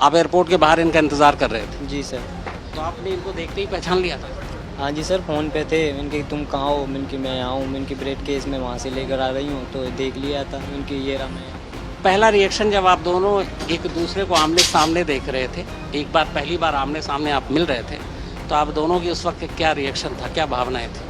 आप एयरपोर्ट के बाहर इनका इंतजार कर रहे थे, जी सर। तो आपने इनको देखते ही पहचान लिया था? हाँ जी सर, फ़ोन पे थे। इनके तुम कहाँ हो? इनकी मैं यहाँ हूँ। इनकी ब्रेड केस में वहाँ से लेकर आ रही हूँ, तो देख लिया था इनकी, ये रहा मैं। पहला रिएक्शन जब आप दोनों एक दूसरे को आमने सामने देख रहे थे, एक बार पहली बार आमने सामने आप मिल रहे थे, तो आप दोनों की उस वक्त क्या रिएक्शन था, क्या भावनाएं थी?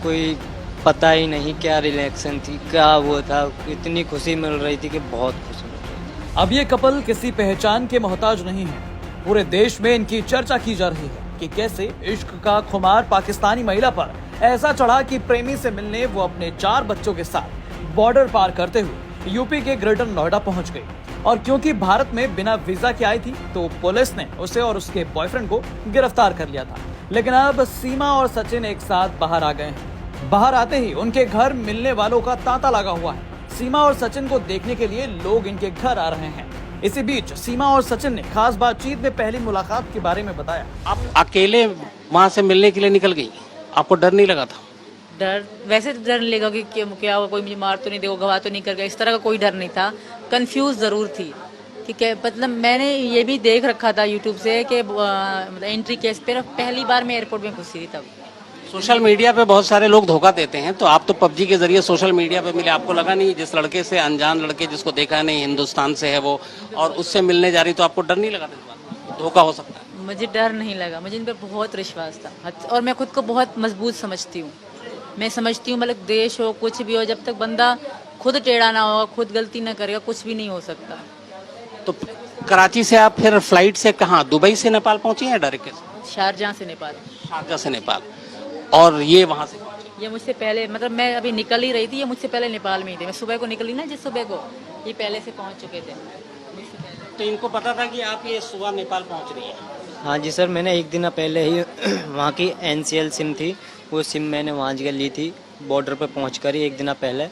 कोई पता ही नहीं क्या रिलेक्शन थी, क्या वो था। इतनी खुशी मिल रही थी कि बहुत खुशी मिल रही थी। अब ये कपल किसी पहचान के मोहताज नहीं है। पूरे देश में इनकी चर्चा की जा रही है कि कैसे इश्क का खुमार पाकिस्तानी महिला पर ऐसा चढ़ा कि प्रेमी से मिलने वो अपने 4 बच्चों के साथ बॉर्डर पार करते हुए यूपी के ग्रेटर नोएडा पहुंच गई। और क्योंकि भारत में बिना वीजा के आई थी, तो पुलिस ने उसे और उसके बॉयफ्रेंड को गिरफ्तार कर लिया था। लेकिन अब सीमा और सचिन एक साथ बाहर आ गए हैं। बाहर आते ही उनके घर मिलने वालों का तांता लगा हुआ है। सीमा और सचिन को देखने के लिए लोग इनके घर आ रहे हैं। इसी बीच सीमा और सचिन ने खास बातचीत में पहली मुलाकात के बारे में बताया। आप अकेले वहां से मिलने के लिए निकल गई, आपको डर नहीं लगा था? डर वैसे तो डर नहीं लगा कि क्या हुआ, कोई मुझे मार तो नहीं देगा, गवाह तो नहीं कर गया, इस तरह का कोई डर नहीं था। कंफ्यूज ज़रूर थी कि क्या, मतलब मैंने ये भी देख रखा था यूट्यूब से कि मतलब एंट्री केस पे पहली बार मैं एयरपोर्ट में घुसी थी तब। सोशल मीडिया पे बहुत सारे लोग धोखा देते हैं, तो आप तो पबजी के जरिए सोशल मीडिया पे मिले, आपको लगा नहीं जिस लड़के से, अनजान लड़के जिसको देखा नहीं, हिंदुस्तान से है वो, और उससे मिलने जा रही, तो आपको डर नहीं लगा था इस बात का? धोखा हो सकता है? मुझे डर नहीं लगा, मुझे इन पर बहुत विश्वास था और मैं खुद को बहुत मजबूत समझती हूँ। मैं समझती हूँ मतलब देश हो कुछ भी हो, जब तक बंदा खुद टेढ़ा ना होगा, खुद गलती ना करेगा, कुछ भी नहीं हो सकता। तो कराची से आप फिर फ्लाइट से कहाँ, दुबई से नेपाल पहुंची हैं डायरेक्ट? शारजाह से नेपाल। शारजा से नेपाल, और ये वहाँ से? ये मुझसे पहले, मतलब मैं अभी निकल ही रही थी, ये मुझसे पहले नेपाल में ही थे। मैं सुबह को निकली ना, जिस सुबह को, ये पहले से पहुंच चुके थे। तो इनको पता था कि आप ये सुबह नेपाल पहुंच रही हैं? हाँ जी सर, मैंने एक दिन पहले ही वहाँ की NCL सिम थी, वो सिम मैंने वहाँ जगह ली थी बॉर्डर पर पहुँच कर ही एक दिन पहले,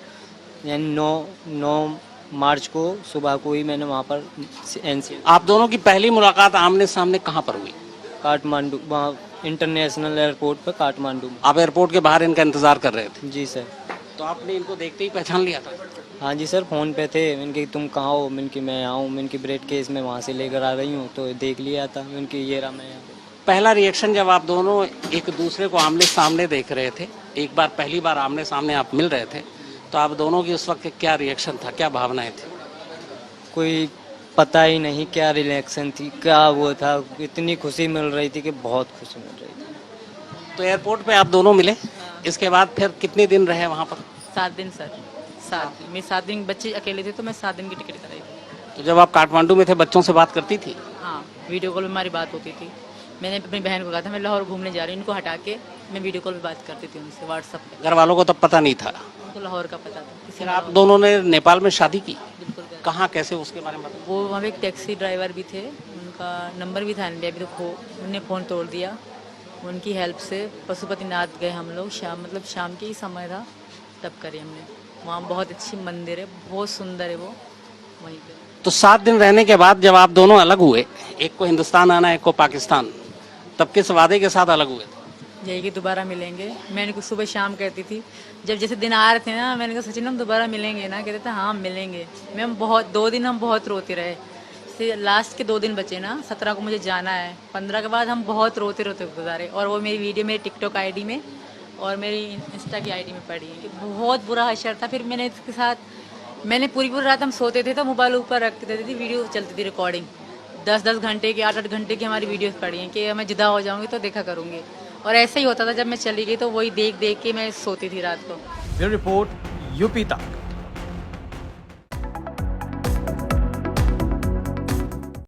यानी 9 मार्च को सुबह को ही मैंने वहाँ पर NCL। आप दोनों की पहली मुलाकात आमने सामने कहाँ पर हुई? काठमांडू, वहाँ इंटरनेशनल एयरपोर्ट पर काठमांडू में। आप एयरपोर्ट के बाहर इनका इंतजार कर रहे थे, जी सर। तो आपने इनको देखते ही पहचान लिया था? हाँ जी सर, फ़ोन पे थे। इनके तुम कहाँ हो? इनकी मैं यहाँ हूँ। इनकी ब्रेड केस में वहाँ से लेकर आ रही हूँ, तो देख लिया था इनकी, ये रहा मैं यहाँ। पहला रिएक्शन जब आप दोनों एक दूसरे को आमने सामने देख रहे थे, एक बार पहली बार आमने सामने आप मिल रहे थे, तो आप दोनों की उस वक्त क्या रिएक्शन था, क्या भावनाएं थी? कोई पता ही नहीं क्या रिलेक्शन थी, क्या वो था। इतनी खुशी मिल रही थी कि बहुत खुशी मिल रही थी। तो एयरपोर्ट पे आप दोनों मिले, इसके बाद फिर कितने दिन रहे वहाँ पर? 7 दिन सर, 7 दिन। मैं 7 दिन, बच्चे अकेले थे तो मैं 7 दिन की टिकट कराई थी। तो जब आप काठमांडू में थे, बच्चों से बात करती थी? हाँ, वीडियो कॉल में हमारी बात होती थी। मैंने अपनी बहन को कहा था मैं लाहौर घूमने जा रही हूँ, इनको हटा के मैं वीडियो कॉल पे बात करती थी उनसे व्हाट्सअप पे। घर वालों को तब पता नहीं था? उनको लाहौर का पता था। किसी फिर ने आप दोनों ने नेपाल में शादी की? बिल्कुल कर- कहाँ, कैसे, उसके बारे में बताइए। वो वहाँ पे एक टैक्सी ड्राइवर भी थे, उनका नंबर भी था अभी तो खो, उनने फ़ोन तोड़ दिया। उनकी हेल्प से पशुपतिनाथ गए हम लोग, शाम मतलब शाम के ही समय था, तब करी हमने। वहाँ बहुत अच्छी मंदिर है, बहुत सुंदर है वो, वहीं पे। तो 7 दिन रहने के बाद जब आप दोनों अलग हुए, एक को हिंदुस्तान आना, एक को पाकिस्तान, तब किस वादे के साथ अलग हुए थे? यही कि दोबारा मिलेंगे। मैंने कुछ सुबह शाम कहती थी, जब जैसे दिन आ रहे थे ना, मैंने कहा सचिन हम दोबारा मिलेंगे ना, कहते थे हाँ मिलेंगे। मैं हम बहुत 2 दिन हम बहुत रोते रहे। फिर लास्ट के 2 दिन बचे ना, 17 को मुझे जाना है, 15 के बाद हम बहुत रोते रोते गुजारे। और वो मेरी वीडियो मेरी टिकटॉक ID में और मेरी इंस्टा की ID में पड़ी है कि बहुत बुरा हशर था। फिर मैंने इसके साथ, मैंने पूरी रात हम सोते थे तो मोबाइल ऊपर रख देती थी, वीडियो चलती थी रिकॉर्डिंग, 10-10 घंटे की, 8-8 घंटे की हमारी वीडियोस पड़ी हैं कि मैं जुदा हो जाऊंगी तो देखा करूंगी। और ऐसा ही होता था, जब मैं चली गई तो वही देख देख के मैं सोती थी रात को। ब्यूरो रिपोर्ट, यूपी तक।